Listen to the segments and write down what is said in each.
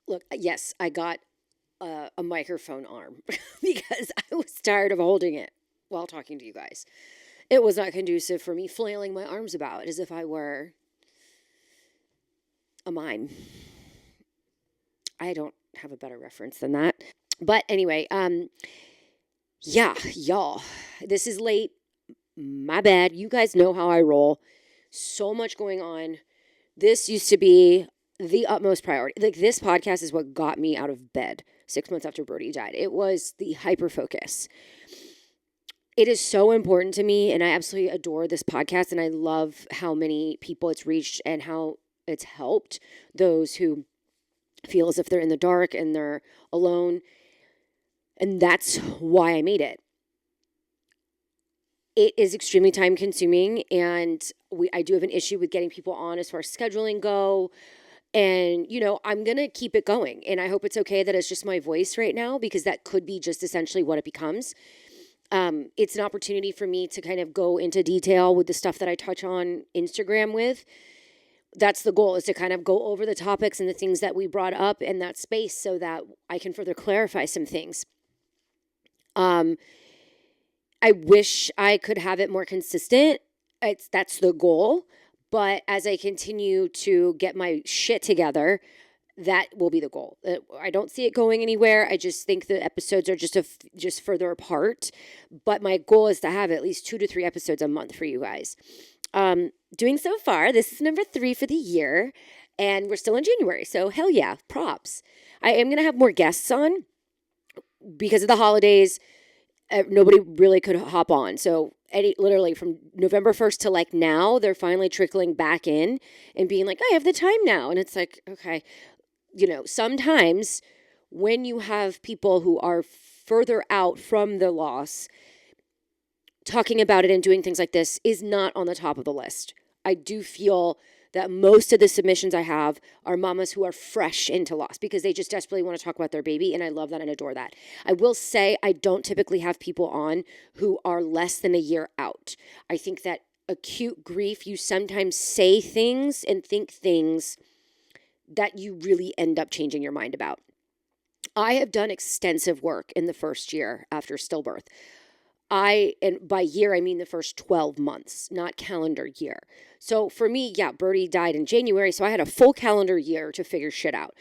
Look, yes, I got a microphone arm because I was tired of holding it while talking to you guys. It was not conducive for me flailing my arms about as if I were a mime. I don't have a better reference than that. But anyway, yeah, y'all, this is late. My bad. You guys know how I roll. So much going on. This used to be the utmost priority. Like, this podcast is what got me out of bed 6 months after Brody died. It was the hyper focus. It is so important to me, and I absolutely adore this podcast, and I love how many people it's reached and how it's helped those who feel as if they're in the dark and they're alone. And that's why I made it. It is extremely time consuming, and I do have an issue with getting people on as far as scheduling go. And, I'm going to keep it going. And I hope it's okay that it's just my voice right now, because that could be just essentially what it becomes. It's an opportunity for me to kind of go into detail with the stuff that I touch on Instagram with. That's the goal, is to kind of go over the topics and the things that we brought up in that space so that I can further clarify some things. I wish I could have it more consistent. That's the goal. But as I continue to get my shit together, that will be the goal. I don't see it going anywhere. I just think the episodes are just further apart. But my goal is to have at least 2 to 3 episodes a month for you guys. Doing so far, this is number 3 for the year, and we're still in January. So hell yeah, props. I am going to have more guests on because of the holidays. Nobody really could hop on. So literally from November 1st to like now, they're finally trickling back in and being like, I have the time now. And it's like, okay, sometimes when you have people who are further out from the loss, talking about it and doing things like this is not on the top of the list. I do feel that most of the submissions I have are mamas who are fresh into loss because they just desperately want to talk about their baby, and I love that and adore that. I will say I don't typically have people on who are less than a year out. I think that acute grief, you sometimes say things and think things that you really end up changing your mind about. I have done extensive work in the first year after stillbirth. And by year, I mean the first 12 months, not calendar year. So for me, yeah, Birdie died in January, so I had a full calendar year to figure shit out.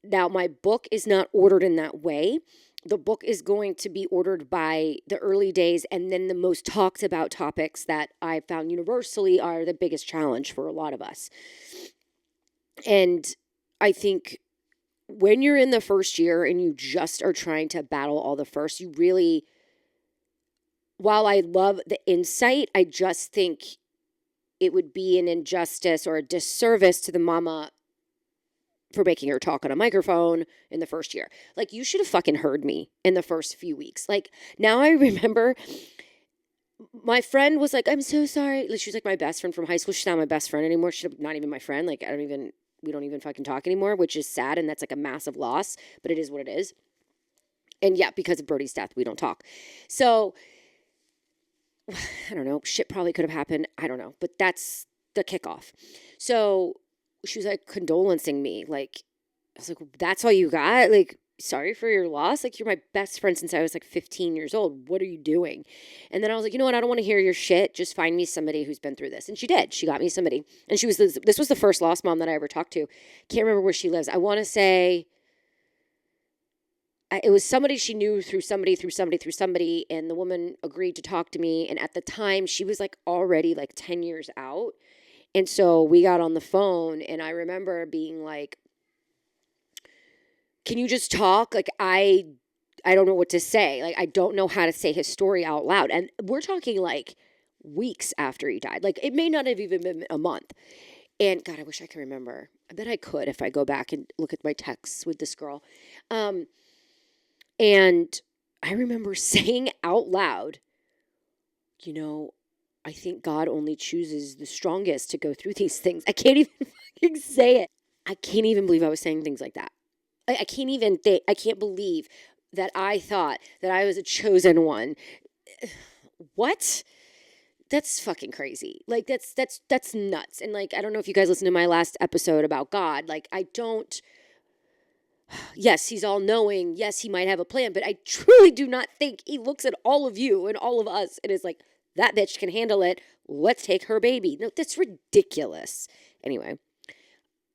Now, my book is not ordered in that way. The book is going to be ordered by the early days and then the most talked about topics that I found universally are the biggest challenge for a lot of us. And I think when you're in the first year and you just are trying to battle all the first, you really... While I love the insight, I just think it would be an injustice or a disservice to the mama for making her talk on a microphone in the first year. Like, you should have fucking heard me in the first few weeks. Like, now I remember my friend was like, I'm so sorry. Like, she was like my best friend from high school. She's not my best friend anymore. She's not even my friend. Like, we don't even fucking talk anymore, which is sad. And that's like a massive loss, but it is what it is. And yeah, because of Birdie's death, we don't talk. So... I don't know, shit probably could have happened. I don't know, but that's the kickoff. So she was like condolencing me. Like, I was like, that's all you got? Like, sorry for your loss? Like, you're my best friend since I was like 15 years old. What are you doing? And then I was like, you know what? I don't want to hear your shit. Just find me somebody who's been through this. And she did. She got me somebody. And this was the first lost mom that I ever talked to. Can't remember where she lives. I want to say... It was somebody she knew through somebody, and the woman agreed to talk to me. And at the time, she was like already like 10 years out. And so we got on the phone, and I remember being like, can you just talk? Like, I don't know what to say. Like, I don't know how to say his story out loud. And we're talking like weeks after he died. Like, it may not have even been a month. And God, I wish I could remember. I bet I could if I go back and look at my texts with this girl. And I remember saying out loud, I think God only chooses the strongest to go through these things. I can't even fucking say it. I can't even believe I was saying things like that. I can't believe that I thought that I was a chosen one. What? That's fucking crazy. Like, that's nuts. And like, I don't know if you guys listened to my last episode about God. Like, I don't... yes, he's all knowing. Yes, he might have a plan, but I truly do not think he looks at all of you and all of us and is like, that bitch can handle it. Let's take her baby. No, that's ridiculous. Anyway,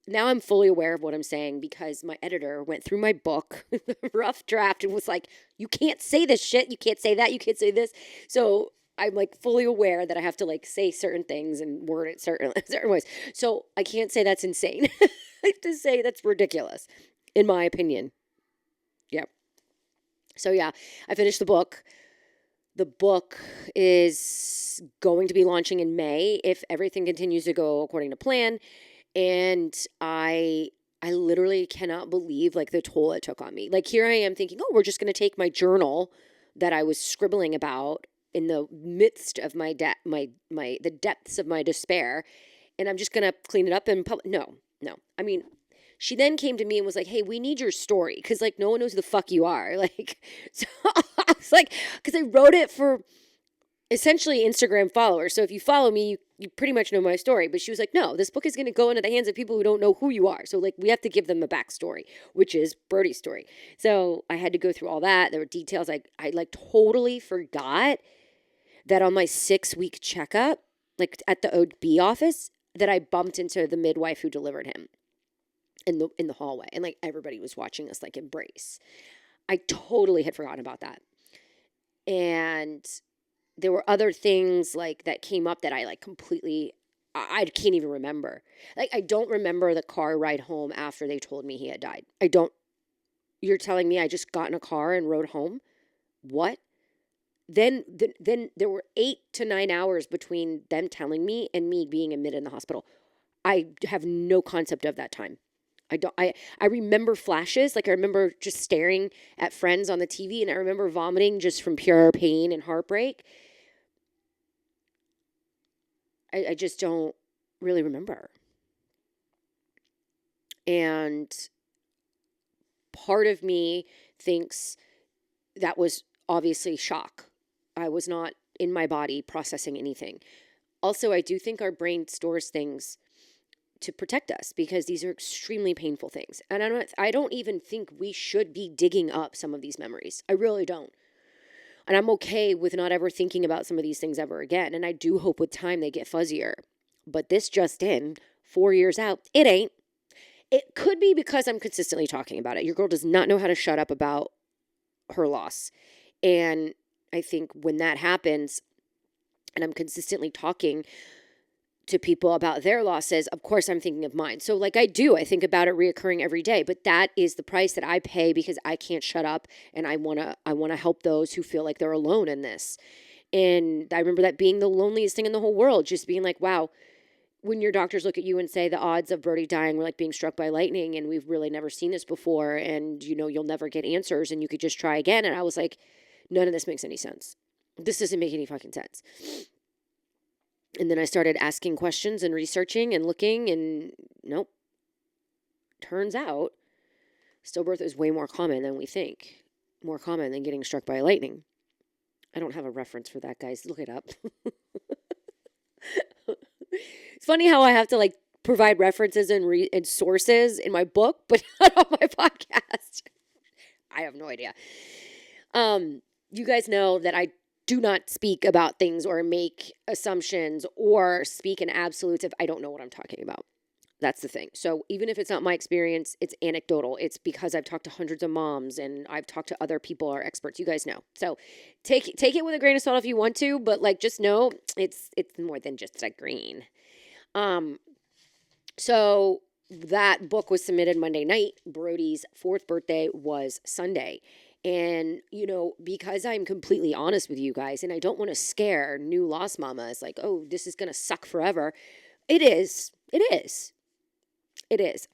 now I'm fully aware of what I'm saying because my editor went through my book, the rough draft, and was like, you can't say this shit. You can't say that. You can't say this. So I'm like fully aware that I have to like say certain things and word it certain ways. So I can't say that's insane. I have to say that's ridiculous, in my opinion. Yep. So yeah, I finished the book. The book is going to be launching in May if everything continues to go according to plan. And I literally cannot believe like the toll it took on me. Like here I am thinking, oh, we're just going to take my journal that I was scribbling about in the midst of my the depths of my despair, and I'm just going to clean it up in public. No. I mean, she then came to me and was like, hey, we need your story. Because, like, no one knows who the fuck you are. Like, so I was like, because I wrote it for essentially Instagram followers. So if you follow me, you pretty much know my story. But she was like, no, this book is going to go into the hands of people who don't know who you are. So, like, we have to give them a backstory, which is Brody's story. So I had to go through all that. There were details. I like, totally forgot that on my 6-week checkup, like, at the OB office, that I bumped into the midwife who delivered him in the hallway, and like everybody was watching us like embrace. I totally had forgotten about that. And there were other things like that came up that I like completely I can't even remember. Like I don't remember the car ride home after they told me he had died. I don't. You're telling me I just got in a car and rode home? What? Then there were 8 to 9 hours between them telling me and me being admitted in the hospital. I have no concept of that time. I remember flashes. Like I remember just staring at friends on the TV, and I remember vomiting just from pure pain and heartbreak. I just don't really remember. And part of me thinks that was obviously shock. I was not in my body processing anything. Also, I do think our brain stores things to protect us because these are extremely painful things. And I don't even think we should be digging up some of these memories. I really don't. And I'm okay with not ever thinking about some of these things ever again. And I do hope with time they get fuzzier. But this just in, 4 years out, it ain't. It could be because I'm consistently talking about it. Your girl does not know how to shut up about her loss. And I think when that happens, and I'm consistently talking to people about their losses, of course I'm thinking of mine. So like I think about it reoccurring every day, but that is the price that I pay because I can't shut up, and I want to help those who feel like they're alone in this. And I remember that being the loneliest thing in the whole world, just being like, wow, when your doctors look at you and say the odds of Brody dying were like being struck by lightning, and we've really never seen this before, and you'll never get answers, and you could just try again. And I was like, none of this makes any sense. This doesn't make any fucking sense. And then I started asking questions and researching and looking, and nope. Turns out, stillbirth is way more common than we think. More common than getting struck by lightning. I don't have a reference for that, guys. Look it up. It's funny how I have to like provide references and sources in my book, but not on my podcast. I have no idea. You guys know that I do not speak about things or make assumptions or speak in absolutes if I don't know what I'm talking about. That's the thing. So even if it's not my experience, it's anecdotal. It's because I've talked to hundreds of moms and I've talked to other people or experts. You guys know. So take it with a grain of salt if you want to, but like just know it's more than just a grain. So that book was submitted Monday night. Brody's 4th birthday was Sunday. And, because I'm completely honest with you guys, and I don't want to scare new lost mamas like, oh, this is going to suck forever. It is.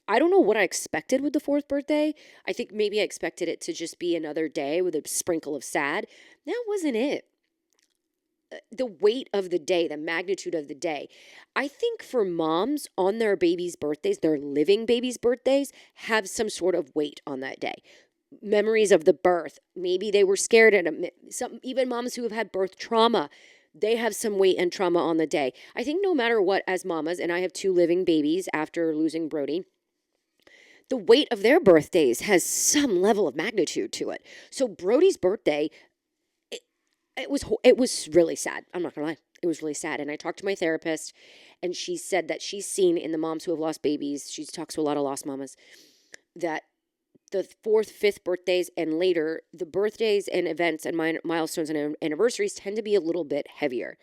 I don't know what I expected with the 4th birthday. I think maybe I expected it to just be another day with a sprinkle of sad. That wasn't it. The weight of the day, the magnitude of the day. I think for moms on their babies' birthdays, their living babies' birthdays, have some sort of weight on that day. Memories of the birth. Maybe they were scared some even moms who have had birth trauma, they have some weight and trauma on the day. I think no matter what, as mamas, and I have 2 living babies after losing Brody, the weight of their birthdays has some level of magnitude to it. So Brody's birthday, it was really sad. I'm not gonna lie. It was really sad. And I talked to my therapist, and she said that she's seen in the moms who have lost babies, she talks to a lot of lost mamas, that the fourth, fifth birthdays and later, the birthdays and events and milestones and anniversaries tend to be a little bit heavier.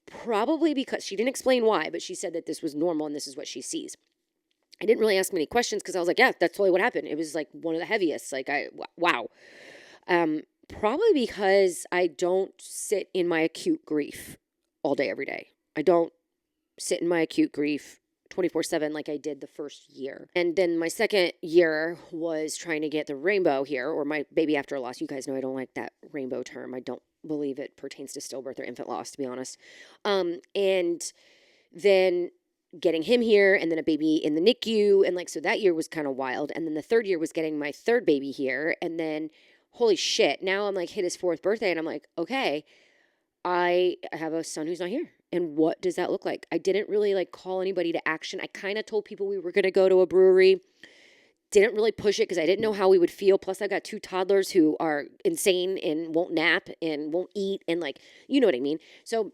Probably because she didn't explain why, but she said that this was normal and this is what she sees. I didn't really ask many questions because I was like, yeah, that's totally what happened. It was like one of the heaviest. Like, wow. Probably because I don't sit in my acute grief all day, every day. I don't sit in my acute grief 24/7 like I did the first year. And then my second year was trying to get the rainbow here, or my baby after loss. You guys know I don't like that rainbow term. I don't believe it pertains to stillbirth or infant loss, to be honest. And then getting him here, and then a baby in the NICU. And like, so that year was kind of wild. And then the third year was getting my third baby here. And then, holy shit, now I'm like hit his fourth birthday. And I'm like, okay, I have a son who's not here. And what does that look like? I didn't really like call anybody to action. I kind of told people we were going to go to a brewery. Didn't really push it because I didn't know how we would feel. Plus, I've got 2 toddlers who are insane and won't nap and won't eat. And like, you know what I mean? So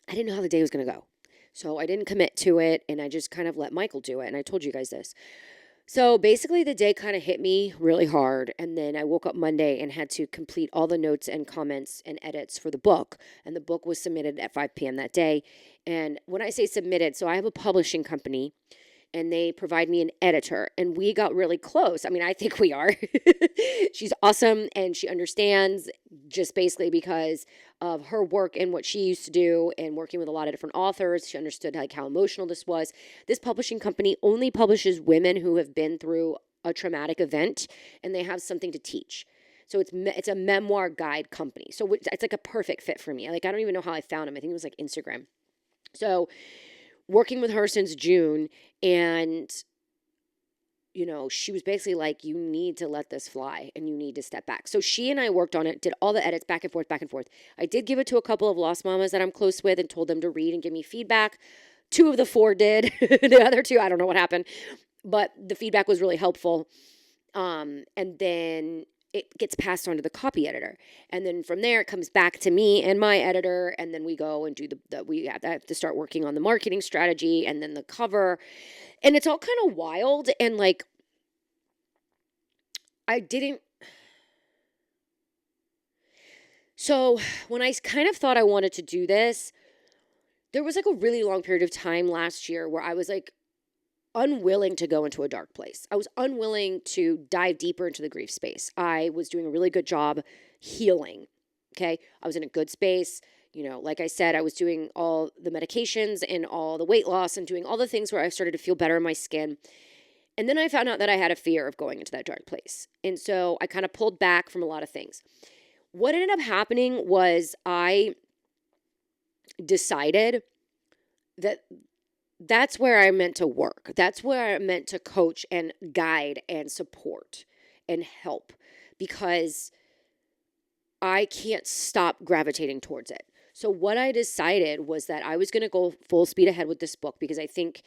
I didn't know how the day was going to go. So I didn't commit to it. And I just kind of let Michael do it. And I told you guys this. So basically the day kind of hit me really hard. And then I woke up Monday and had to complete all the notes and comments and edits for the book. And the book was submitted at 5 p.m. that day. And when I say submitted, so I have a publishing company and they provide me an editor, and we got really close. I mean, I think we are. She's awesome, and she understands, just basically because of her work and what she used to do and working with a lot of different authors. She understood like how emotional this was. This publishing company only publishes women who have been through a traumatic event, and they have something to teach. So it's a memoir guide company. So it's like a perfect fit for me. Like, I don't even know how I found them. I think it was like Instagram. So working with her since June, and you know, she was basically like, you need to let this fly and you need to step back. So she and I worked on it, did all the edits back and forth, back and forth. I did give it to a couple of lost mamas that I'm close with and told them to read and give me feedback. 2 of the 4 did. The other 2, I don't know what happened, but the feedback was really helpful. And then it gets passed on to the copy editor. And then from there, it comes back to me and my editor. And then we go and do we have to start working on the marketing strategy and then the cover. And it's all kind of wild. And like, so when I kind of thought I wanted to do this, there was like a really long period of time last year where I was like unwilling to go into a dark place. I was unwilling to dive deeper into the grief space. I was doing a really good job healing. Okay. I was in a good space. You know, like I said, I was doing all the medications and all the weight loss and doing all the things where I started to feel better in my skin. And then I found out that I had a fear of going into that dark place. And so I kind of pulled back from a lot of things. What ended up happening was I decided that that's where I meant to work. That's where I meant to coach and guide and support and help, because I can't stop gravitating towards it. So what I decided was that I was going to go full speed ahead with this book, because I think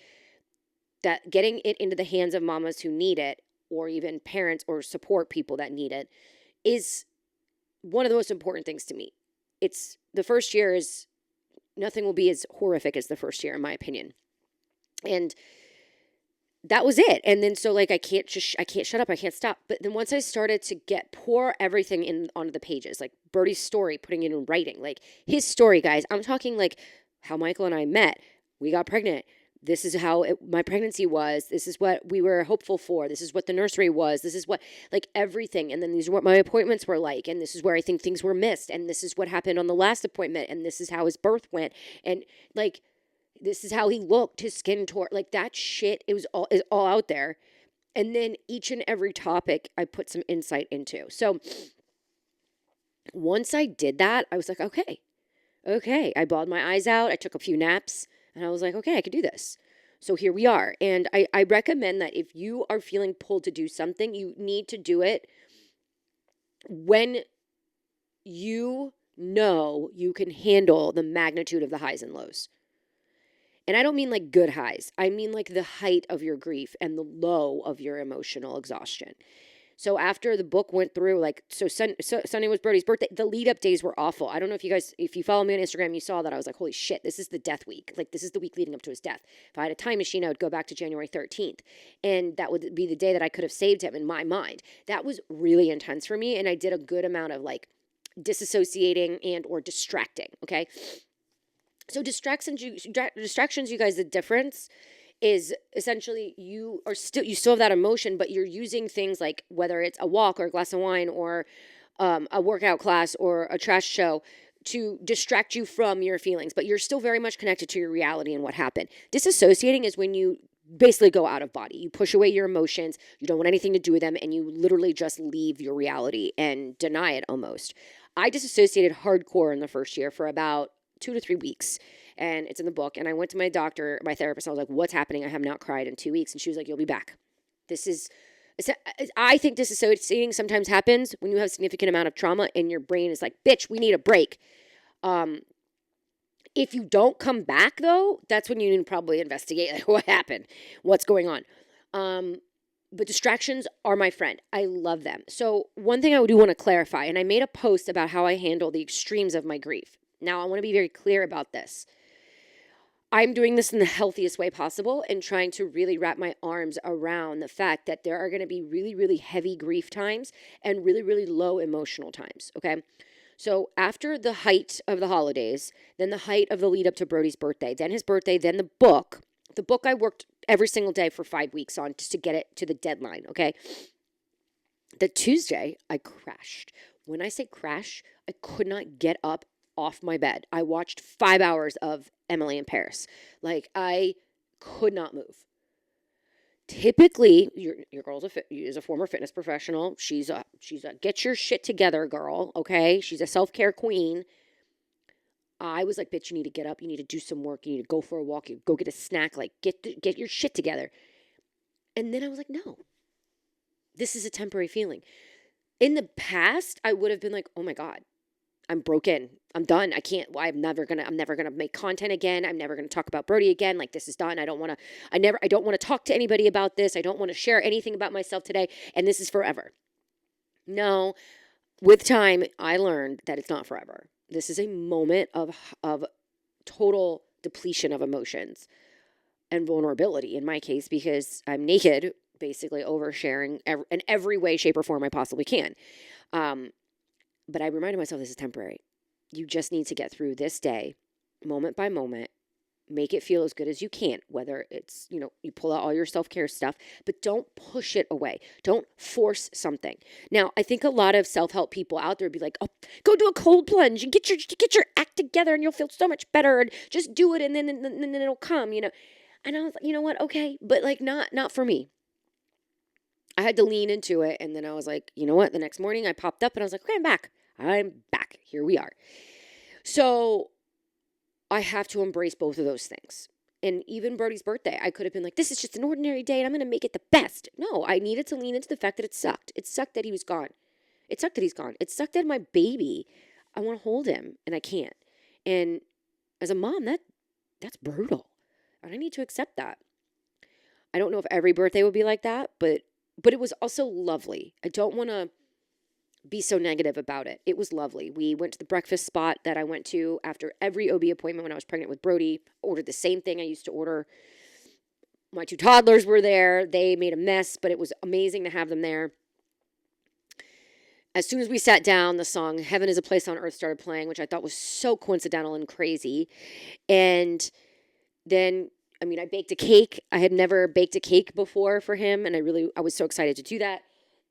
that getting it into the hands of mamas who need it, or even parents or support people that need it, is one of the most important things to me. It's the first year is nothing will be as horrific as the first year, in my opinion. And that was it. And then so like I can't shut up. I can't stop. But then once I started to pour everything in onto the pages, like Birdie's story, putting it in writing, like his story, guys, I'm talking like how Michael and I met. We got pregnant. This is how my pregnancy was. This is what we were hopeful for. This is what the nursery was. This is what, like, everything. And then these are what my appointments were like. And this is where I think things were missed. And this is what happened on the last appointment. And this is how his birth went. And like, this is how he looked, his skin tore, like that shit. It was all, is all out there. And then each and every topic I put some insight into. So once I did that, I was like, okay. I bawled my eyes out. I took a few naps. And I was like, okay, I could do this. So here we are. And I recommend that if you are feeling pulled to do something, you need to do it when you know you can handle the magnitude of the highs and lows. And I don't mean like good highs. I mean like the height of your grief and the low of your emotional exhaustion. So after the book went through, like, Sunday was Brody's birthday. The lead up days were awful. I don't know if you guys, if you follow me on Instagram, you saw that I was like, holy shit, this is the death week. Like, this is the week leading up to his death. If I had a time machine, I would go back to January 13th. And that would be the day that I could have saved him in my mind. That was really intense for me. And I did a good amount of like disassociating and or distracting. Okay. So distractions, you guys, the difference is essentially you still have that emotion, but you're using things like whether it's a walk or a glass of wine or a workout class or a trash show to distract you from your feelings, but you're still very much connected to your reality and what happened. Disassociating is when you basically go out of body. You push away your emotions, you don't want anything to do with them, and you literally just leave your reality and deny it almost. I disassociated hardcore in the first year for about 2 to 3 weeks. And it's in the book. And I went to my doctor, my therapist. I was like, what's happening? I have not cried in 2 weeks. And she was like, you'll be back. I think disassociating sometimes happens when you have a significant amount of trauma and your brain is like, bitch, we need a break. If you don't come back though, that's when you need to probably investigate like, what happened, what's going on. But distractions are my friend. I love them. So one thing I do want to clarify, and I made a post about how I handle the extremes of my grief. Now, I want to be very clear about this. I'm doing this in the healthiest way possible and trying to really wrap my arms around the fact that there are going to be really, really heavy grief times and really, really low emotional times, okay? So after the height of the holidays, then the height of the lead up to Brody's birthday, then his birthday, then the book. The book I worked every single day for 5 weeks on just to get it to the deadline, okay? The Tuesday, I crashed. When I say crash, I could not get up off my bed. I watched 5 hours of Emily in Paris. Like, I could not move. Typically, your girl's is a former fitness professional. She's a get your shit together girl, okay? She's a self-care queen. I was like, bitch, you need to get up. You need to do some work. You need to go for a walk. You go get a snack. Like, get your shit together. And then I was like, no, this is a temporary feeling. In the past, I would have been like, oh my God, I'm broken. I'm done. I'm never gonna make content again. I'm never gonna talk about Brody again. Like, this is done. I don't want to talk to anybody about this. I don't want to share anything about myself today. And this is forever. No, with time, I learned that it's not forever. This is a moment of total depletion of emotions and vulnerability in my case, because I'm naked, basically oversharing in every way, shape, or form I possibly can. But I reminded myself this is temporary. You just need to get through this day, moment by moment, make it feel as good as you can, whether it's, you pull out all your self-care stuff, but don't push it away. Don't force something. Now, I think a lot of self-help people out there would be like, oh, go do a cold plunge and get your act together and you'll feel so much better and just do it and then it'll come, And I was like, you know what? Okay. But like, not for me. I had to lean into it. And then I was like, you know what? The next morning I popped up and I was like, okay, I'm back. Here we are. So I have to embrace both of those things. And even Brody's birthday, I could have been like, this is just an ordinary day and I'm going to make it the best. No, I needed to lean into the fact that it sucked. It sucked that he was gone. It sucked that he's gone. It sucked that my baby, I want to hold him and I can't. And as a mom, that's brutal. And I need to accept that. I don't know if every birthday would be like that, but it was also lovely. I don't want to be so negative about it. It was lovely. We went to the breakfast spot that I went to after every OB appointment when I was pregnant with Brody. Ordered the same thing I used to order. My 2 toddlers were there. They made a mess, but it was amazing to have them there. As soon as we sat down, the song Heaven is a Place on Earth started playing, which I thought was so coincidental and crazy. And then, I baked a cake. I had never baked a cake before for him, and I was so excited to do that.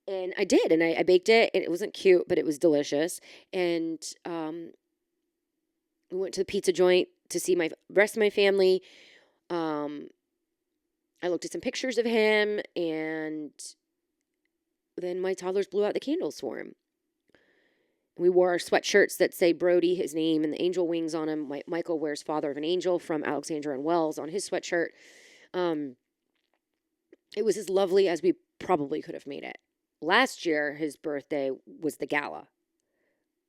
And I did, and I baked it, and it wasn't cute, but it was delicious. And we went to the pizza joint to see the rest of my family. I looked at some pictures of him, and then my toddlers blew out the candles for him. We wore our sweatshirts that say Brody, his name, and the angel wings on him. Michael wears Father of an Angel from Alexander and Wells on his sweatshirt. It was as lovely as we probably could have made it. Last year, his birthday was the gala.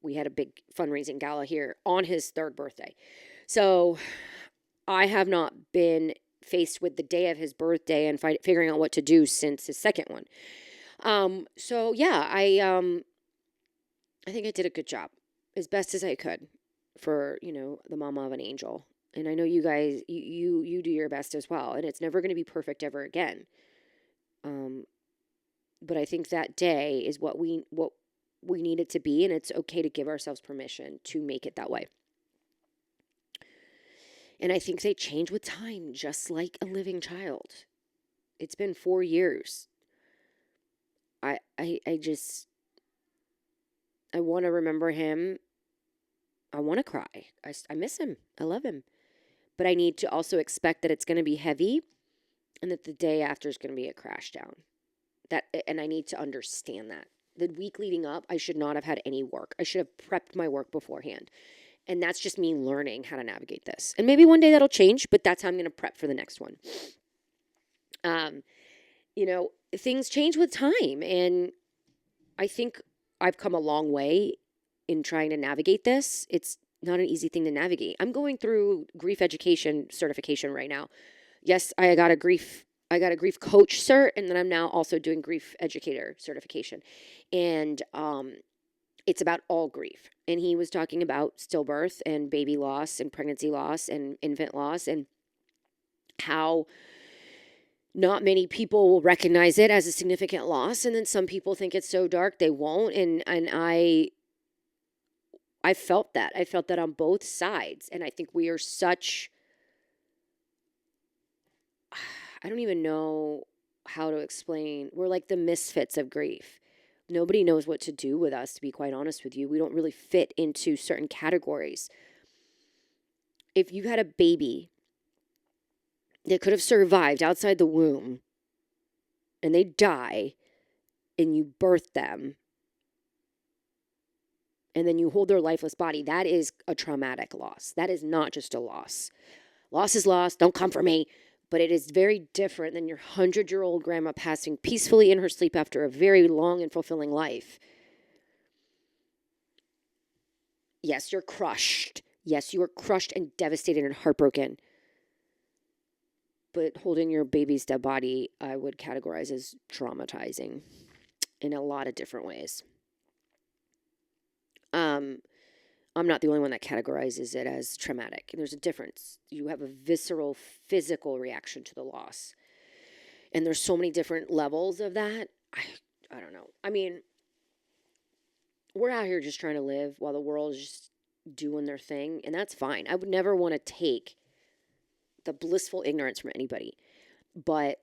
We had a big fundraising gala here on his 3rd birthday. So I have not been faced with the day of his birthday and figuring out what to do since his second one. So yeah, I think I did a good job, as best as I could, for, the mama of an angel. And I know you guys, you do your best as well. And it's never going to be perfect ever again. Um, but I think that day is what we need it to be, and it's okay to give ourselves permission to make it that way. And I think they change with time, just like a living child. It's been 4 years. I just, I want to remember him. I want to cry. I miss him. I love him. But I need to also expect that it's going to be heavy and that the day after is going to be a crash down. And I need to understand that. The week leading up, I should not have had any work. I should have prepped my work beforehand. And that's just me learning how to navigate this. And maybe one day that'll change, but that's how I'm going to prep for the next one. Things change with time. And I think I've come a long way in trying to navigate this. It's not an easy thing to navigate. I'm going through grief education certification right now. Yes, I got a grief coach cert, and then I'm now also doing grief educator certification. And it's about all grief. And he was talking about stillbirth and baby loss and pregnancy loss and infant loss, and how not many people will recognize it as a significant loss. And then some people think it's so dark they won't. And I felt that. I felt that on both sides. And I think we are such, I don't even know how to explain. We're like the misfits of grief. Nobody knows what to do with us, to be quite honest with you. We don't really fit into certain categories. If you had a baby that could have survived outside the womb and they die and you birth them and then you hold their lifeless body, that is a traumatic loss. That is not just a loss. Loss is loss. Don't come for me. But it is very different than your 100-year-old grandma passing peacefully in her sleep after a very long and fulfilling life. Yes, you're crushed. Yes, you are crushed and devastated and heartbroken. But holding your baby's dead body, I would categorize as traumatizing in a lot of different ways. I'm not the only one that categorizes it as traumatic. And there's a difference. You have a visceral, physical reaction to the loss. And there's so many different levels of that. I don't know. I mean, we're out here just trying to live while the world is just doing their thing. And that's fine. I would never want to take the blissful ignorance from anybody. But,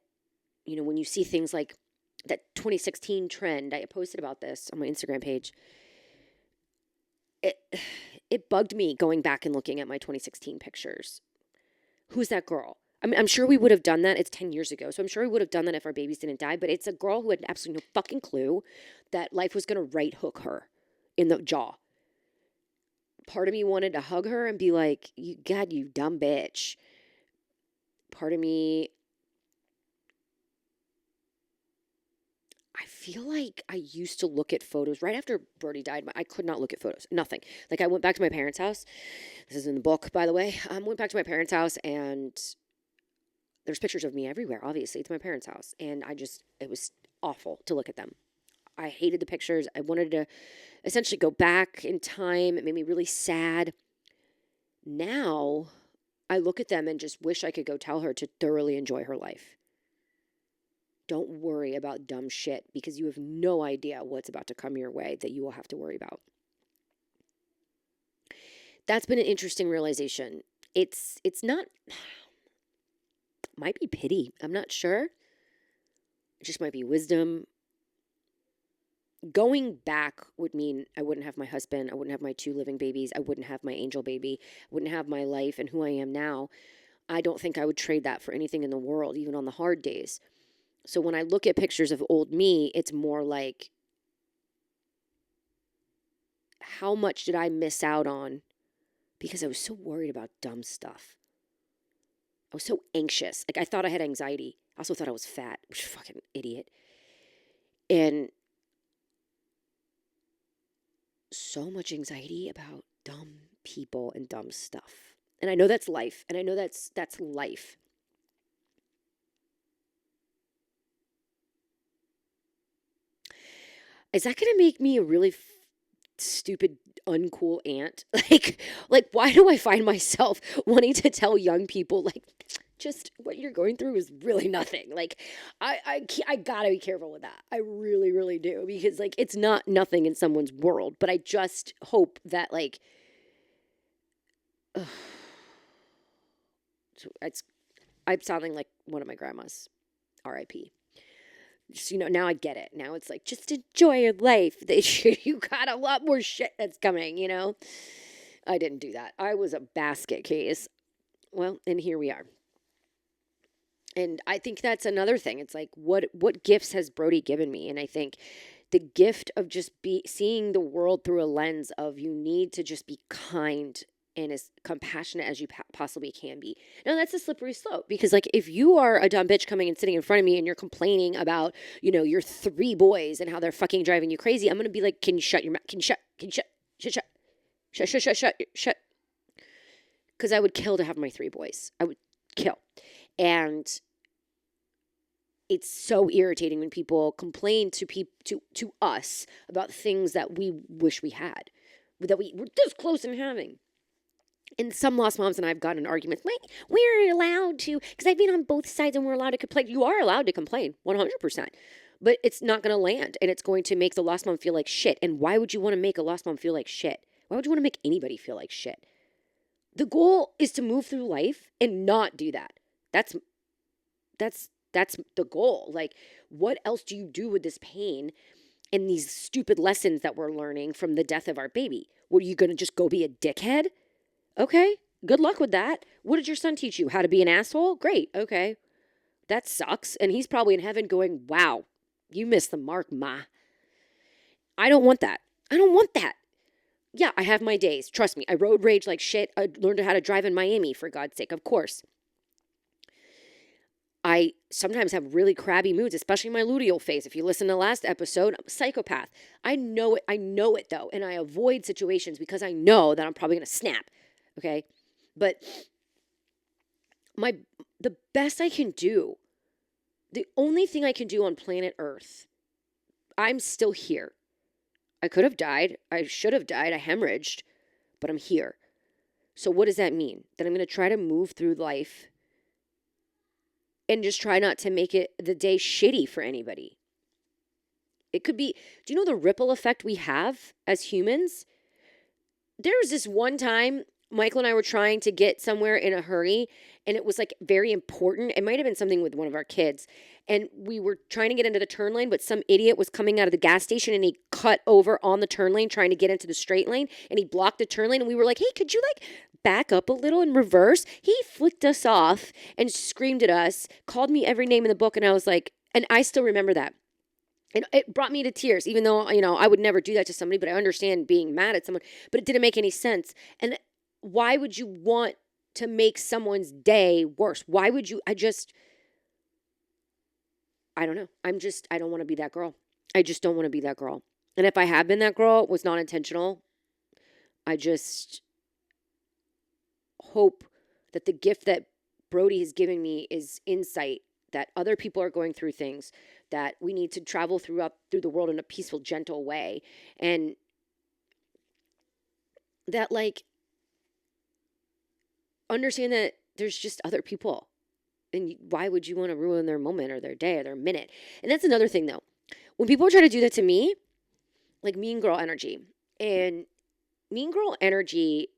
when you see things like that 2016 trend, I posted about this on my Instagram page. It bugged me going back and looking at my 2016 pictures. Who's that girl? I mean, I'm sure we would have done that. It's 10 years ago. So I'm sure we would have done that if our babies didn't die. But it's a girl who had absolutely no fucking clue that life was going to right hook her in the jaw. Part of me wanted to hug her and be like, you dumb bitch. Part of me, I feel like I used to look at photos right after Birdie died. I could not look at photos. Nothing. Like, I went back to my parents' house. This is in the book, by the way. I went back to my parents' house, and there's pictures of me everywhere, obviously. It's my parents' house. And it was awful to look at them. I hated the pictures. I wanted to essentially go back in time. It made me really sad. Now, I look at them and just wish I could go tell her to thoroughly enjoy her life. Don't worry about dumb shit, because you have no idea what's about to come your way that you will have to worry about. That's been an interesting realization. It's not, might be pity. I'm not sure. It just might be wisdom. Going back would mean I wouldn't have my husband. I wouldn't have my 2 living babies. I wouldn't have my angel baby. I wouldn't have my life and who I am now. I don't think I would trade that for anything in the world, even on the hard days. So when I look at pictures of old me, it's more like, how much did I miss out on because I was so worried about dumb stuff? I was so anxious. Like, I thought I had anxiety. I also thought I was fat, which is fucking idiot. And so much anxiety about dumb people and dumb stuff. And I know that's life. And I know that's life. Is that going to make me a really stupid, uncool aunt? Like, why do I find myself wanting to tell young people, like, just what you're going through is really nothing? Like, I gotta be careful with that. I really, really do, because like it's not nothing in someone's world. But I just hope that like, I'm sounding like one of my grandmas. R.I.P. Just, now I get it. Now it's like, just enjoy your life. You got a lot more shit that's coming, I didn't do that. I was a basket case. Well, and here we are. And I think that's another thing. It's like, what gifts has Brody given me? And I think the gift of just seeing the world through a lens of you need to just be kind and as compassionate as you possibly can be. Now, that's a slippery slope, because like if you are a dumb bitch coming and sitting in front of me and you're complaining about, your 3 boys and how they're fucking driving you crazy, I'm going to be like, can you shut your mouth? Can you shut. Because I would kill to have my 3 boys. I would kill. And it's so irritating when people complain to us about things that we wish we had, that we were this close in having. And some lost moms and I have gotten in arguments. We're allowed to, because I've been on both sides and we're allowed to complain. You are allowed to complain, 100%. But it's not going to land, and it's going to make the lost mom feel like shit. And why would you want to make a lost mom feel like shit? Why would you want to make anybody feel like shit? The goal is to move through life and not do that. That's the goal. Like, what else do you do with this pain and these stupid lessons that we're learning from the death of our baby? What, are you going to just go be a dickhead? Okay, good luck with that. What did your son teach you? How to be an asshole? Great, okay. That sucks. And he's probably in heaven going, wow, you missed the mark, ma. I don't want that. Yeah, I have my days. Trust me, I road rage like shit. I learned how to drive in Miami, for God's sake, of course. I sometimes have really crabby moods, especially my luteal phase. If you listen to the last episode, I'm a psychopath. I know it though. And I avoid situations because I know that I'm probably going to snap. Okay. But the best I can do, the only thing I can do on planet Earth, I'm still here. I could have died. I should have died. I hemorrhaged, but I'm here. So what does that mean? That I'm going to try to move through life and just try not to make it the day shitty for anybody. It could be, do you know the ripple effect we have as humans? There was this one time Michael and I were trying to get somewhere in a hurry, and it was like very important. It might have been something with one of our kids. And we were trying to get into the turn lane, but some idiot was coming out of the gas station and he cut over on the turn lane trying to get into the straight lane, and he blocked the turn lane. And we were like, hey, could you like back up a little and reverse? He flicked us off and screamed at us, called me every name in the book. And I was like, and I still remember that. And it brought me to tears, even though, I would never do that to somebody, but I understand being mad at someone, but it didn't make any sense. And why would you want to make someone's day worse? Why would you? I don't know. I don't want to be that girl. I just don't want to be that girl. And if I have been that girl, it was not intentional. I just hope that the gift that Brody has given me is insight, that other people are going through things, that we need to travel through the world in a peaceful, gentle way. And that understand that there's just other people. And why would you want to ruin their moment or their day or their minute? And that's another thing, though. When people try to do that to me, like mean girl energy. And mean girl energy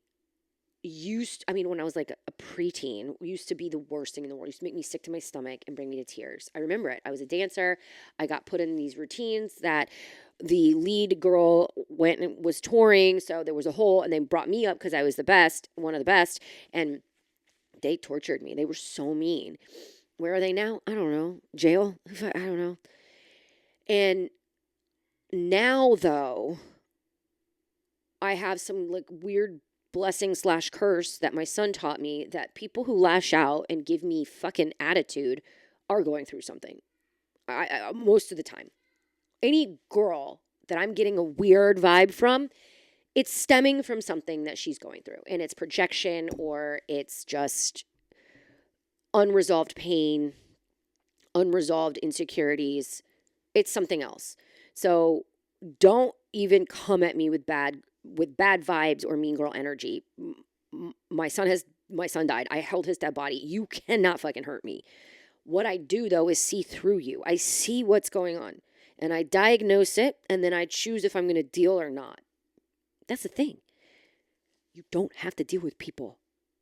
when I was like a preteen, used to be the worst thing in the world. It used to make me sick to my stomach and bring me to tears. I remember it. I was a dancer. I got put in these routines that the lead girl went and was touring, so there was a hole, and they brought me up because I was the best, one of the best, and they tortured me. They were so mean. Where are they now? I don't know. Jail? I don't know. And now, though, I have some like weird blessing / curse that my son taught me, that people who lash out and give me fucking attitude are going through something. I most of the time. Any girl that I'm getting a weird vibe from it's stemming from something that she's going through, and it's projection, or it's just unresolved pain, unresolved insecurities. It's something else. So don't even come at me with bad vibes or mean girl energy. My son died. I held his dead body. You cannot fucking hurt me. What I do though is see through you. I see what's going on and I diagnose it, and then I choose if I'm going to deal or not. That's the thing. You don't have to deal with people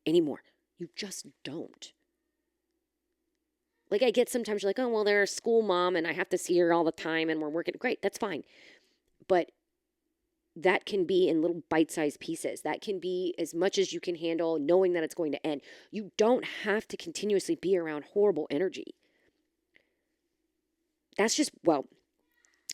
anymore. You just don't. Like I get sometimes you're like, oh, well, they're a school mom and I have to see her all the time and we're working. Great, that's fine. But that can be in little bite-sized pieces. That can be as much as you can handle, knowing that it's going to end. You don't have to continuously be around horrible energy. That's just, well,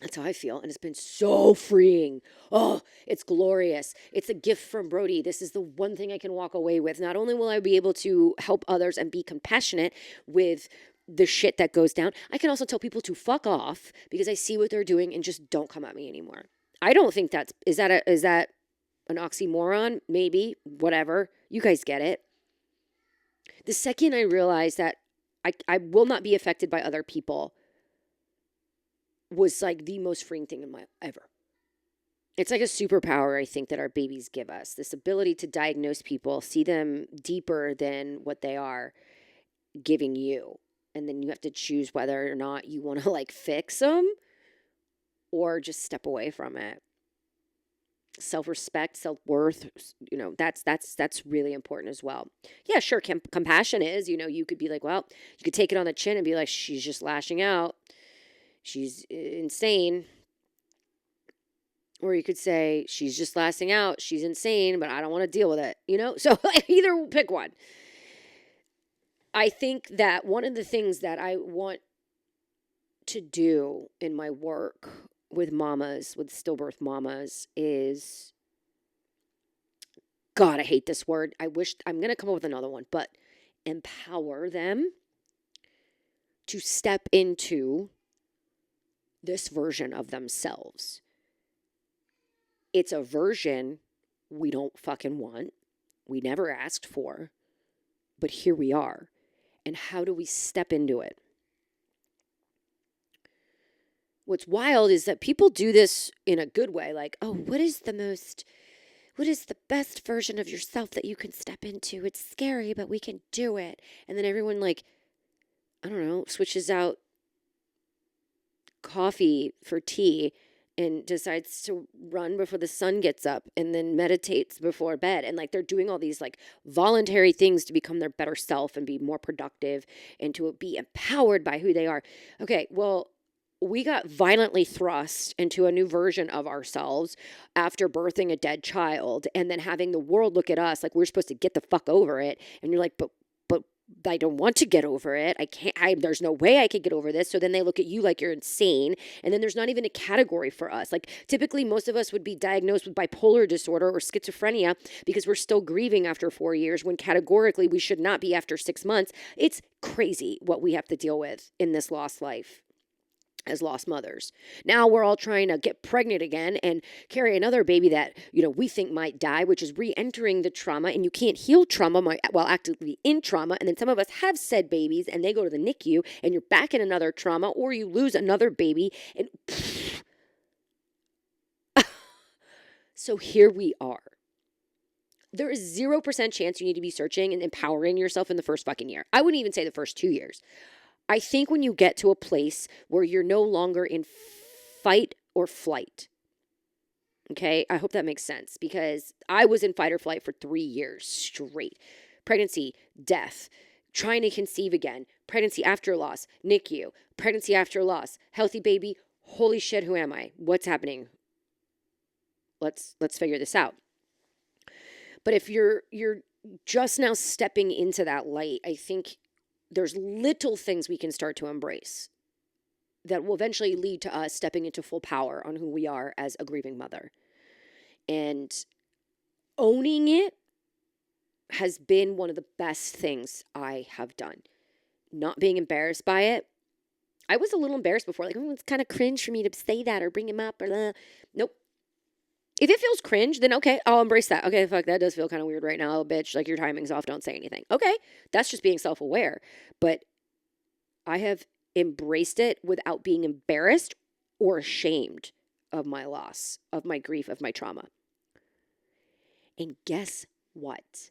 that's how I feel. And it's been so freeing. Oh, it's glorious. It's a gift from Brody. This is the one thing I can walk away with. Not only will I be able to help others and be compassionate with the shit that goes down, I can also tell people to fuck off because I see what they're doing and just don't come at me anymore. I don't think is that an oxymoron? Maybe, whatever. You guys get it. The second I realized that I will not be affected by other people was like the most freeing thing in my ever. It's like a superpower, I think, that our babies give us. This ability to diagnose people, see them deeper than what they are giving you. And then you have to choose whether or not you want to like fix them or just step away from it. Self-respect, self-worth, that's really important as well. Yeah, sure, compassion is, you could be like, well, you could take it on the chin and be like, she's just lashing out. She's insane. Or you could say, she's just lashing out. She's insane, but I don't want to deal with it, So either pick one. I think that one of the things that I want to do in my work with mamas, with stillbirth mamas, is, God, I hate this word. I'm going to come up with another one, but empower them to step into this version of themselves. It's a version we don't fucking want. We never asked for, but here we are. And how do we step into it? What's wild is that people do this in a good way. Like, oh, what is the best version of yourself that you can step into? It's scary, but we can do it. And then everyone, like, I don't know, switches out coffee for tea and decides to run before the sun gets up and then meditates before bed. And like, they're doing all these like voluntary things to become their better self and be more productive and to be empowered by who they are. Okay, well, we got violently thrust into a new version of ourselves after birthing a dead child and then having the world look at us like we're supposed to get the fuck over it. And you're like, but I don't want to get over it. There's no way I could get over this. So then they look at you like you're insane. And then there's not even a category for us. Like typically most of us would be diagnosed with bipolar disorder or schizophrenia because we're still grieving after 4 years when categorically we should not be after 6 months. It's crazy what we have to deal with in this lost life as lost mothers. Now we're all trying to get pregnant again and carry another baby that, we think might die, which is re-entering the trauma, and you can't heal trauma while actively in trauma. And then some of us have said babies and they go to the NICU and you're back in another trauma, or you lose another baby and so here we are. There is 0% chance you need to be searching and empowering yourself in the first fucking year. I wouldn't even say the first 2 years. I think when you get to a place where you're no longer in fight or flight, okay, I hope that makes sense because I was in fight or flight for 3 years straight. Pregnancy, death, trying to conceive again, pregnancy after loss, NICU, pregnancy after loss, healthy baby, holy shit, who am I? What's happening? Let's figure this out. But if you're just now stepping into that light, I think there's little things we can start to embrace that will eventually lead to us stepping into full power on who we are as a grieving mother. And owning it has been one of the best things I have done. Not being embarrassed by it. I was a little embarrassed before, like, oh, it's kind of cringe for me to say that or bring him up. Or nope. If it feels cringe, then okay, I'll embrace that. Okay, fuck, that does feel kind of weird right now, bitch. Like, your timing's off, don't say anything. Okay, that's just being self-aware. But I have embraced it without being embarrassed or ashamed of my loss, of my grief, of my trauma. And guess what?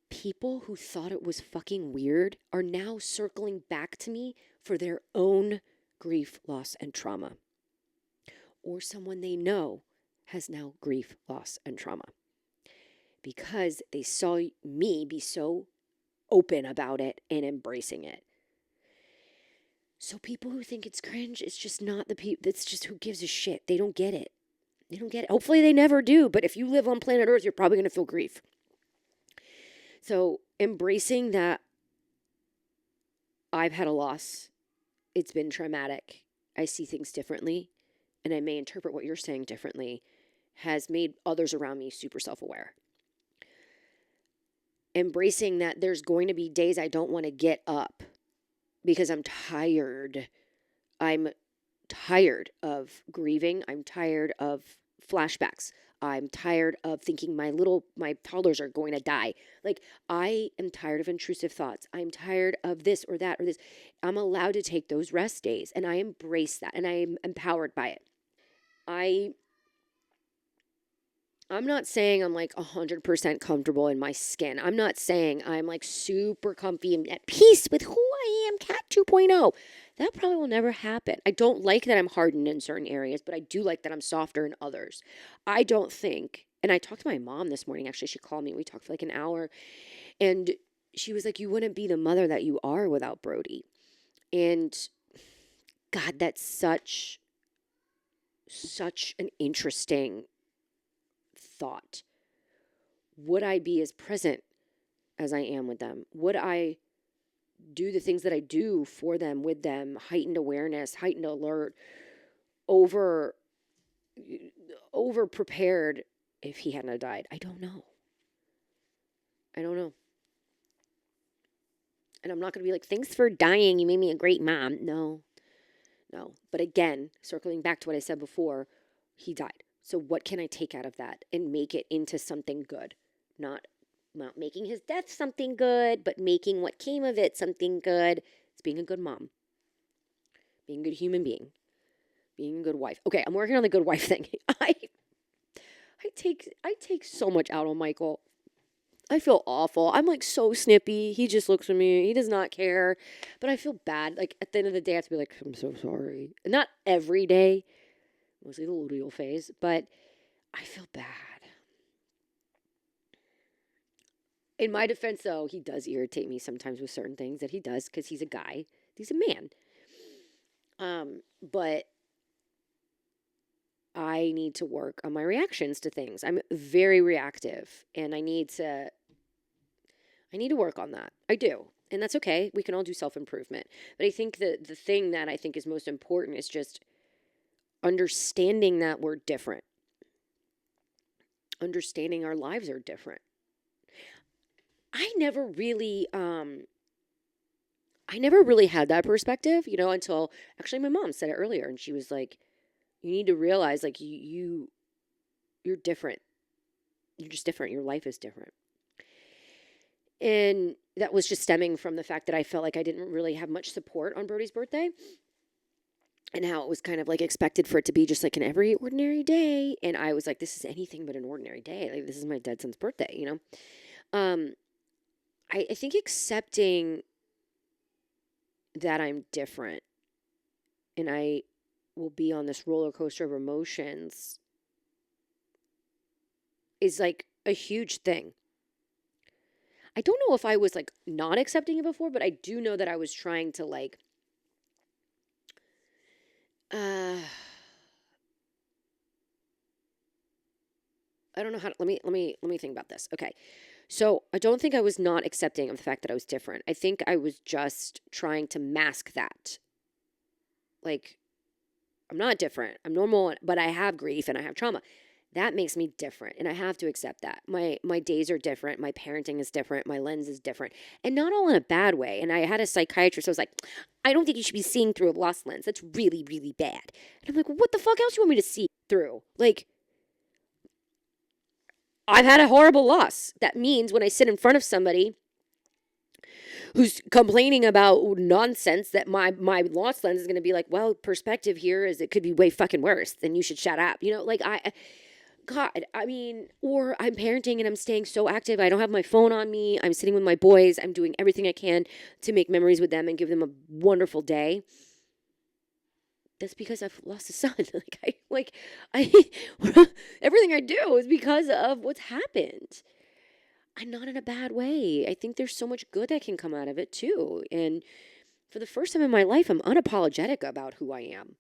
People who thought it was fucking weird are now circling back to me for their own grief, loss, and trauma. Or someone they know has now grief, loss, and trauma. Because they saw me be so open about it and embracing it. So people who think it's cringe, it's just not the people, it's just who gives a shit. They don't get it. They don't get it. Hopefully they never do, but if you live on planet Earth, you're probably going to feel grief. So embracing that I've had a loss, it's been traumatic, I see things differently, and I may interpret what you're saying differently, has made others around me super self-aware. Embracing that there's going to be days I don't want to get up because I'm tired. I'm tired of grieving. I'm tired of flashbacks. I'm tired of thinking my toddlers are going to die. Like, I am tired of intrusive thoughts. I'm tired of this or that or this. I'm allowed to take those rest days, and I embrace that, and I am empowered by it. I'm not saying I'm like 100% comfortable in my skin. I'm not saying I'm like super comfy and at peace with who I am, Cat 2.0. That probably will never happen. I don't like that I'm hardened in certain areas, but I do like that I'm softer in others. I don't think, and I talked to my mom this morning, actually, she called me. We talked for like an hour, and she was like, you wouldn't be the mother that you are without Brody. And God, that's such an interesting thought. Would I be as present as I am with them? Would I do the things that I do for them, with them, heightened awareness, heightened alert, over prepared if he hadn't died? I don't know. And I'm not going to be like, thanks for dying, you made me a great mom. No. But again, circling back to what I said before, he died. So what can I take out of that and make it into something good? Not making his death something good, but making what came of it something good. It's being a good mom, being a good human being, being a good wife. Okay, I'm working on the good wife thing. I take so much out on Michael. I feel awful. I'm like so snippy. He just looks at me. He does not care. But I feel bad. Like, at the end of the day, I have to be like, I'm so sorry. Not every day. Mostly the luteal phase. But I feel bad. In my defense, though, he does irritate me sometimes with certain things that he does because he's a guy. He's a man. But I need to work on my reactions to things. I'm very reactive, and I need to work on that. I do. And that's okay. We can all do self-improvement. But I think the thing that I think is most important is just understanding that we're different. Understanding our lives are different. I never really had that perspective, until actually my mom said it earlier, and she was like, you need to realize, like, you're different. You're just different. Your life is different. And that was just stemming from the fact that I felt like I didn't really have much support on Brody's birthday, and how it was kind of like expected for it to be just like an every ordinary day. And I was like, this is anything but an ordinary day. Like, this is my dead son's birthday, I think accepting that I'm different and I will be on this roller coaster of emotions is like a huge thing. I don't know if I was like not accepting it before, but I do know that I was trying to like, I don't know how to, let me think about this. Okay. So I don't think I was not accepting of the fact that I was different. I think I was just trying to mask that. Like, I'm not different. I'm normal, but I have grief and I have trauma. That makes me different, and I have to accept that. My days are different. My parenting is different. My lens is different, and not all in a bad way. And I had a psychiatrist who was like, I don't think you should be seeing through a lost lens. That's really, really bad. And I'm like, well, what the fuck else do you want me to see through? Like, I've had a horrible loss. That means when I sit in front of somebody who's complaining about nonsense, that my loss lens is going to be like, well, perspective here is it could be way fucking worse. Then you should shut up. Like God, I mean, or I'm parenting and I'm staying so active. I don't have my phone on me. I'm sitting with my boys. I'm doing everything I can to make memories with them and give them a wonderful day. That's because I've lost a son. I everything I do is because of what's happened. I'm not in a bad way. I think there's so much good that can come out of it too. And for the first time in my life, I'm unapologetic about who I am.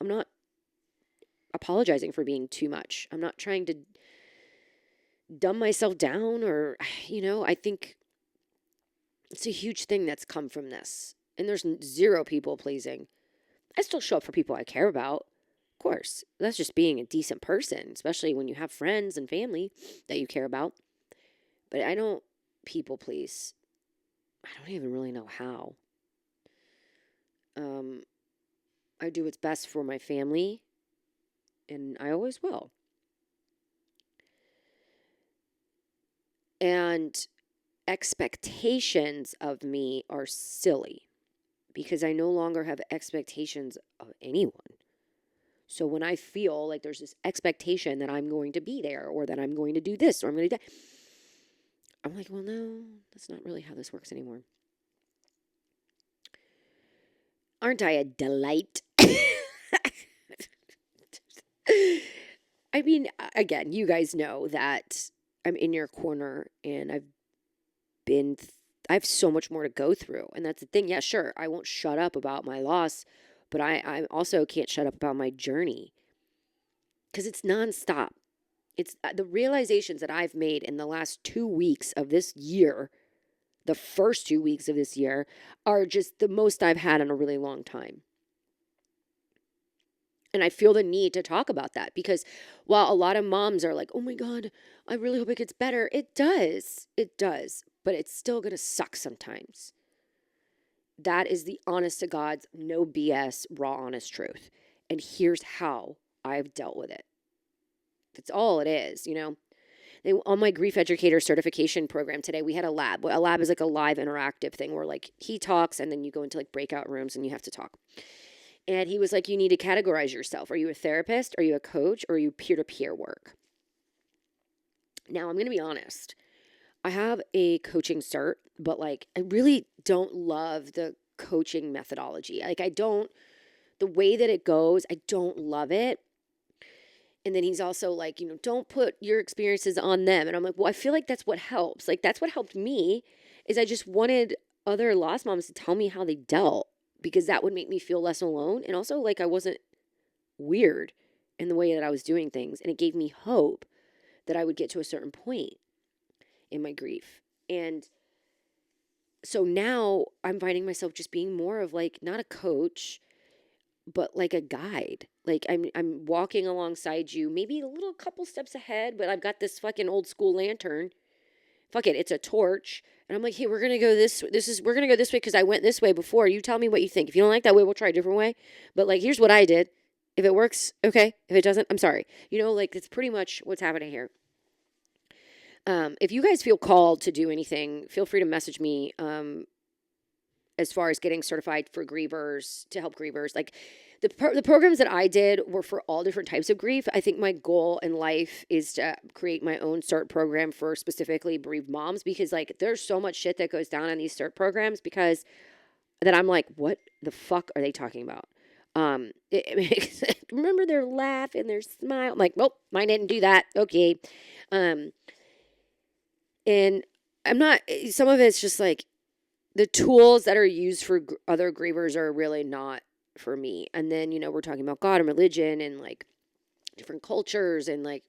I'm not apologizing for being too much. I'm not trying to dumb myself down or, I think it's a huge thing that's come from this. And there's zero people pleasing. I still show up for people I care about. Of course, that's just being a decent person, especially when you have friends and family that you care about. But I don't people please. I don't even really know how. I do what's best for my family, and I always will. And expectations of me are silly because I no longer have expectations of anyone. So when I feel like there's this expectation that I'm going to be there or that I'm going to do this or I'm going to do that, I'm like, well, no, that's not really how this works anymore. Aren't I a delight? I mean, again, you guys know that I'm in your corner and I have so much more to go through. And that's the thing. Yeah, sure. I won't shut up about my loss, but I also can't shut up about my journey because it's nonstop. It's the realizations that I've made in the last 2 weeks of this year, the first 2 weeks of this year, are just the most I've had in a really long time. And I feel the need to talk about that because while a lot of moms are like, oh my God, I really hope it gets better. It does. It does. But it's still going to suck sometimes. That is the honest to God's, no BS, raw, honest truth. And here's how I've dealt with it. That's all it is, on my grief educator certification program today, we had a lab. A lab is like a live interactive thing where like he talks and then you go into like breakout rooms and you have to talk. And he was like, you need to categorize yourself. Are you a therapist? Are you a coach? Or are you peer-to-peer work? Now, I'm going to be honest. I have a coaching cert, but like I really don't love the coaching methodology. Like the way that it goes, I don't love it. And then he's also like, don't put your experiences on them. And I'm like, well, I feel like that's what helps. Like that's what helped me is I just wanted other lost moms to tell me how they dealt because that would make me feel less alone. And also like I wasn't weird in the way that I was doing things. And it gave me hope that I would get to a certain point in my grief. And so now I'm finding myself just being more of like, not a coach, but like a guide. Like I'm walking alongside you, maybe a little couple steps ahead, but I've got this fucking old school lantern. Fuck it, it's a torch. And I'm like, hey, we're gonna go we're gonna go this way because I went this way before. You tell me what you think. If you don't like that way, we'll try a different way. But like, here's what I did. If it works, okay. If it doesn't, I'm sorry. Like it's pretty much what's happening here. If you guys feel called to do anything, feel free to message me. As far as getting certified for grievers, to help grievers, like the programs that I did were for all different types of grief. I think my goal in life is to create my own CERT program for specifically bereaved moms because like there's so much shit that goes down in these CERT programs because that I'm like, what the fuck are they talking about? Remember their laugh and their smile. I'm like, well, mine didn't do that. Okay. And I'm not, some of it's just like the tools that are used for other grievers are really not for me. And then, we're talking about God and religion and like different cultures and like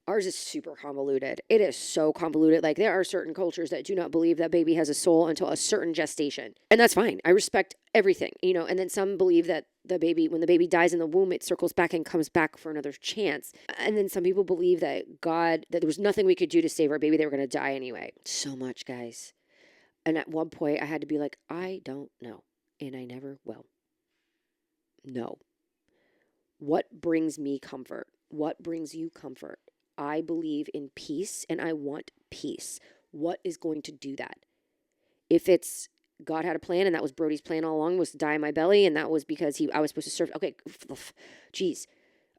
ours is super convoluted. It is so convoluted. Like there are certain cultures that do not believe that baby has a soul until a certain gestation. And that's fine. I respect everything, and then some believe that when the baby dies in the womb, it circles back and comes back for another chance. And then some people believe that that there was nothing we could do to save our baby. They were going to die anyway. So much, guys. And at one point I had to be like, I don't know. And I never will. No. What brings me comfort? What brings you comfort? I believe in peace and I want peace. What is going to do that? If it's God had a plan and that was Brody's plan all along, was to die in my belly, and that was because I was supposed to serve. Okay, geez.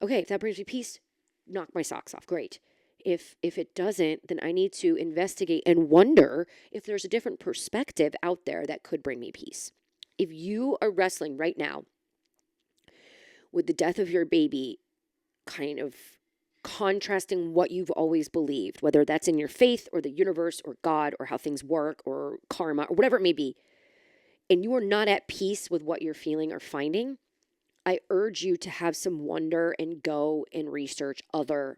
Okay, if that brings me peace, knock my socks off. Great. If it doesn't, then I need to investigate and wonder if there's a different perspective out there that could bring me peace. If you are wrestling right now with the death of your baby, kind of contrasting what you've always believed, whether that's in your faith or the universe or God or how things work or karma or whatever it may be, and you are not at peace with what you're feeling or finding, I urge you to have some wonder and go and research other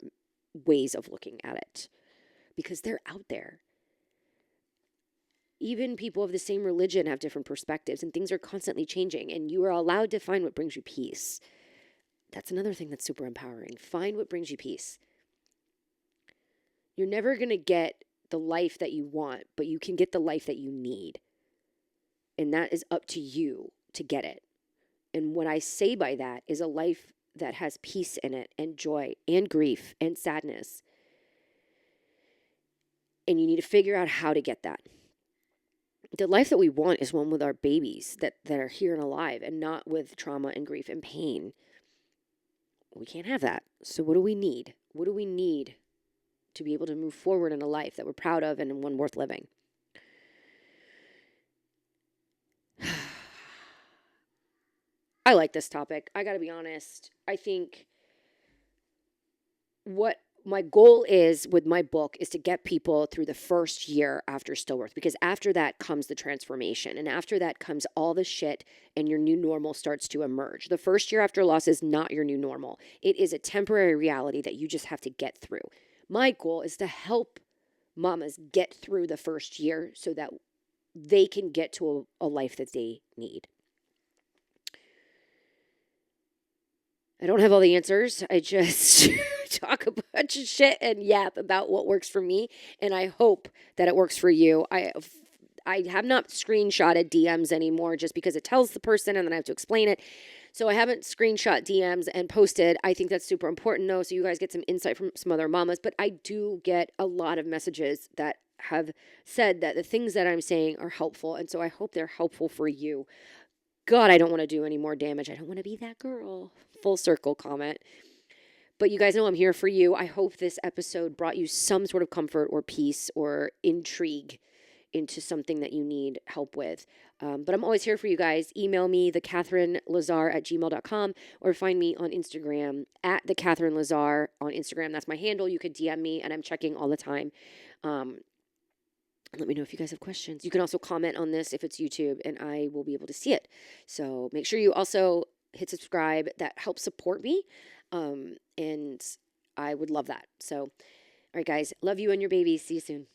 ways of looking at it, because they're out there. Even people of the same religion have different perspectives, and things are constantly changing, and you are allowed to find what brings you peace. That's another thing that's super empowering. Find what brings you peace. You're never going to get the life that you want, but you can get the life that you need. And that is up to you to get it. And what I say by that is a life that has peace in it, and joy, and grief, and sadness. And you need to figure out how to get that. The life that we want is one with our babies that are here and alive, and not with trauma and grief and pain. We can't have that. So what do we need? What do we need to be able to move forward in a life that we're proud of and one worth living? I like this topic. I got to be honest. I think what my goal is with my book is to get people through the first year after stillbirth, because after that comes the transformation, and after that comes all the shit, and your new normal starts to emerge. The first year after loss is not your new normal. It is a temporary reality that you just have to get through. My goal is to help mamas get through the first year so that they can get to a life that they need. I don't have all the answers. I just talk a bunch of shit and yap about what works for me, and I hope that it works for you. I have not screenshotted DMs anymore just because it tells the person and then I have to explain it. So I haven't screenshot DMs and posted. I think that's super important though, so you guys get some insight from some other mamas. But I do get a lot of messages that have said that the things that I'm saying are helpful, and so I hope they're helpful for you. God, I don't want to do any more damage. I don't want to be that girl. Full circle comment. But you guys know I'm here for you. I hope this episode brought you some sort of comfort or peace or intrigue into something that you need help with. But I'm always here for you guys. Email me, thecatherinelazar@gmail.com, or find me on Instagram at thecatherinelazar on Instagram. That's my handle. You could DM me, and I'm checking all the time. Let me know if you guys have questions. You can also comment on this if it's YouTube, and I will be able to see it. So make sure you also hit subscribe. That helps support me, and I would love that. So, all right, guys. Love you and your babies. See you soon.